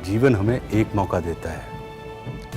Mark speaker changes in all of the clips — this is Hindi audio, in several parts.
Speaker 1: जीवन हमें एक मौका देता है,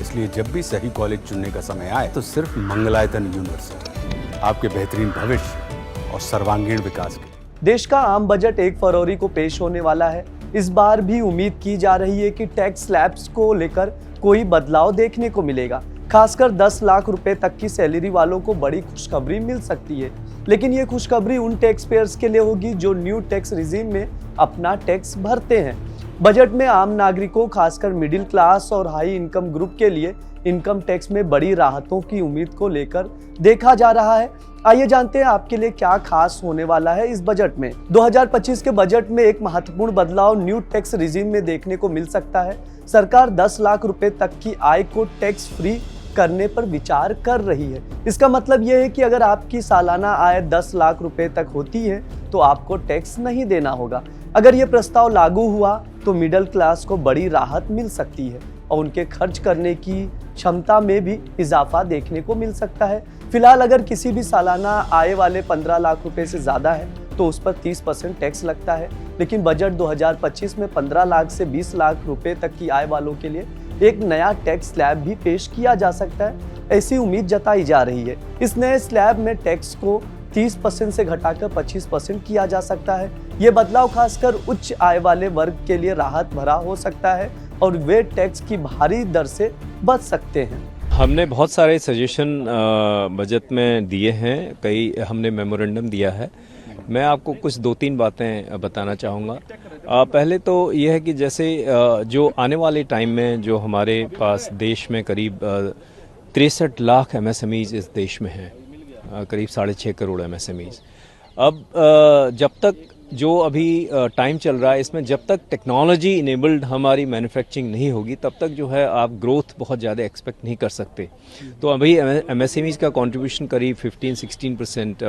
Speaker 1: इसलिए जब भी सही कॉलेज चुनने का समय आए तो सिर्फ मंगलायतन यूनिवर्सिटी आपके बेहतरीन भविष्य और सर्वांगीण विकास के।
Speaker 2: देश का आम बजट 1 फरवरी को पेश होने वाला है। इस बार भी उम्मीद की जा रही है कि टैक्स स्लैब्स को लेकर कोई बदलाव देखने को मिलेगा। खासकर 10 लाख रुपए तक की सैलरी वालों को बड़ी खुशखबरी मिल सकती है, लेकिन ये खुशखबरी उन टैक्स पेयर्स के लिए होगी जो न्यू टैक्स रिजीम में अपना टैक्स भरते हैं। बजट में आम नागरिकों, खासकर मिडिल क्लास और हाई इनकम ग्रुप के लिए इनकम टैक्स में बड़ी राहतों की उम्मीद को लेकर देखा जा रहा है। आइए जानते हैं आपके लिए क्या खास होने वाला है इस बजट में। 2025 के बजट में एक महत्वपूर्ण बदलाव न्यू टैक्स रिजीम में देखने को मिल सकता है। सरकार 10 लाख रुपए तक की आय को टैक्स फ्री करने पर विचार कर रही है। इसका मतलब यह है कि अगर आपकी सालाना आय 10 लाख रुपए तक होती है तो आपको टैक्स नहीं देना होगा। अगर ये प्रस्ताव लागू हुआ तो मिडिल क्लास को बड़ी राहत मिल सकती है और उनके खर्च करने की क्षमता में भी इजाफा देखने को मिल सकता है। फिलहाल अगर किसी भी सालाना आय वाले 15 लाख रुपए से ज्यादा है तो उस पर 30% टैक्स लगता है, लेकिन बजट 2025 में 15 लाख से 20 लाख रुपए तक की आय वालों के लिए एक नया टैक्स स्लैब भी पेश किया जा सकता है, ऐसी उम्मीद जताई जा रही है। इस नए स्लैब में टैक्स को 30% से घटाकर 25% किया जा सकता है। ये बदलाव खासकर उच्च आय वाले वर्ग के लिए राहत भरा हो सकता है और वे टैक्स की भारी दर से बच सकते हैं।
Speaker 3: हमने बहुत सारे सजेशन बजट में दिए हैं, कई हमने मेमोरेंडम दिया है। मैं आपको कुछ 2-3 बातें बताना चाहूँगा। पहले तो यह है कि जैसे जो आने वाले टाइम में जो हमारे पास देश में करीब 63 लाख MSMEs इस देश में हैं, करीब 6.5 करोड़ MSMEs। अब जब तक जो अभी टाइम चल रहा है इसमें जब तक टेक्नोलॉजी इनेबल्ड हमारी मैन्युफैक्चरिंग नहीं होगी तब तक जो है आप ग्रोथ बहुत ज़्यादा एक्सपेक्ट नहीं कर सकते। तो अभी MSMEs का कंट्रीब्यूशन करीब 15-16%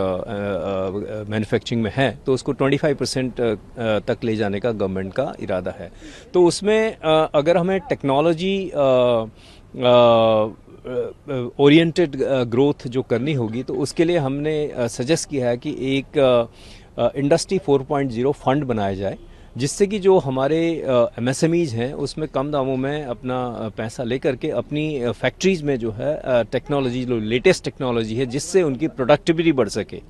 Speaker 3: मैन्युफैक्चरिंग में है, तो उसको 25% तक ले जाने का गवर्नमेंट का इरादा है। तो उसमें अगर हमें टेक्नोलॉजी ओरिएंटेड ग्रोथ जो करनी होगी तो उसके लिए हमने सजेस्ट किया है कि एक इंडस्ट्री 4.0 फंड बनाया जाए, जिससे कि जो हमारे MSMEs हैं उसमें कम दामों में अपना पैसा लेकर के अपनी फैक्ट्रीज में जो है टेक्नोलॉजी, जो लेटेस्ट टेक्नोलॉजी है जिससे उनकी प्रोडक्टिविटी बढ़ सके,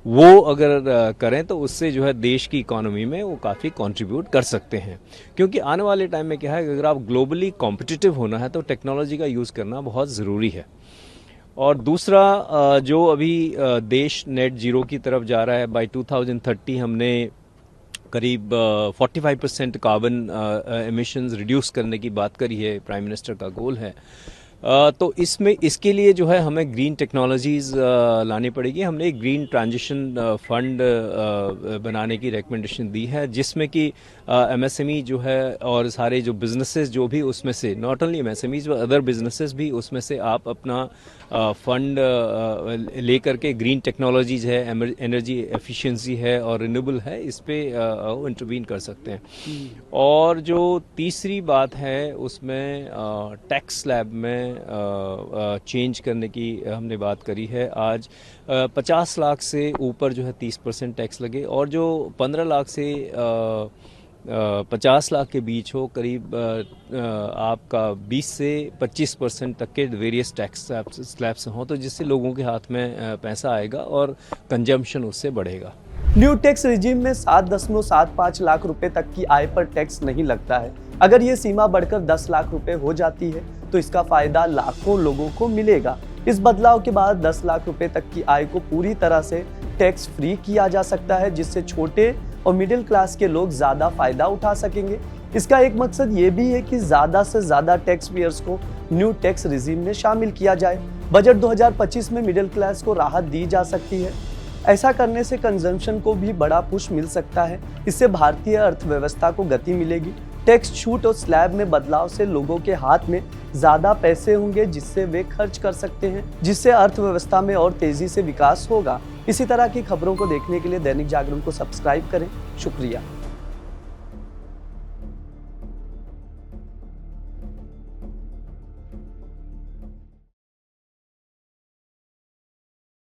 Speaker 3: वो अगर करें तो उससे जो है देश की इकोनॉमी में वो काफ़ी कंट्रीब्यूट कर सकते हैं। क्योंकि आने वाले टाइम में क्या है कि अगर आप ग्लोबली कॉम्पिटिटिव होना है तो टेक्नोलॉजी का यूज़ करना बहुत ज़रूरी है। और दूसरा जो अभी देश नेट जीरो की तरफ जा रहा है, बाय 2030 हमने करीब 45% कार्बन एमिशंस रिड्यूस करने की बात करी है, प्राइम मिनिस्टर का गोल है। तो इसके लिए जो है हमें ग्रीन टेक्नोलॉजीज़ लानी पड़ेगी। हमने एक ग्रीन ट्रांजिशन फंड बनाने की रिकमेंडेशन दी है, जिसमें कि MSME जो है और सारे जो बिजनेसेस जो भी उसमें से, नॉट ओनली MSMEs व अदर बिजनेसेस भी उसमें से आप अपना फंड लेकर के ग्रीन टेक्नोलॉजीज़ है, एनर्जी एफिशिएंसी है और रिन्यूएबल है, इस पे इंटरवीन कर सकते हैं। और जो तीसरी बात है उसमें टैक्स स्लैब में चेंज करने की हमने बात करी है। आज 50 लाख से ऊपर जो है 30% टैक्स लगे और जो 15 लाख से 50 लाख के बीच हो करीब आपका 20 से 25% तक के वेरियस टैक्स स्लैब्स हों, तो जिससे लोगों के हाथ में पैसा आएगा और कंजम्पशन उससे बढ़ेगा।
Speaker 2: न्यू टैक्स रिजीम में 7.75 लाख रुपए तक की आय पर टैक्स नहीं लगता है। अगर ये सीमा बढ़कर 10 लाख रुपए हो जाती है तो इसका फायदा लाखों लोगों को मिलेगा। इस बदलाव के बाद 10 लाख रुपए तक की आय को पूरी तरह से टैक्स फ्री किया जा सकता है, जिससे छोटे और मिडिल क्लास के लोग ज्यादा फायदा उठा सकेंगे। इसका एक मकसद ये भी है कि ज्यादा से ज्यादा टैक्स पेयर्स को न्यू टैक्स रिजीम में शामिल किया जाए। बजट 2025 में मिडिल क्लास को राहत दी जा सकती है। ऐसा करने से कंजम्पशन को भी बड़ा पुश मिल सकता है। इससे भारतीय अर्थव्यवस्था को गति मिलेगी। टैक्स छूट और स्लैब में बदलाव से लोगों के हाथ में ज्यादा पैसे होंगे, जिससे वे खर्च कर सकते हैं, जिससे अर्थव्यवस्था में और तेजी से विकास होगा। इसी तरह की खबरों को देखने के लिए दैनिक जागरण को सब्सक्राइब करें। शुक्रिया।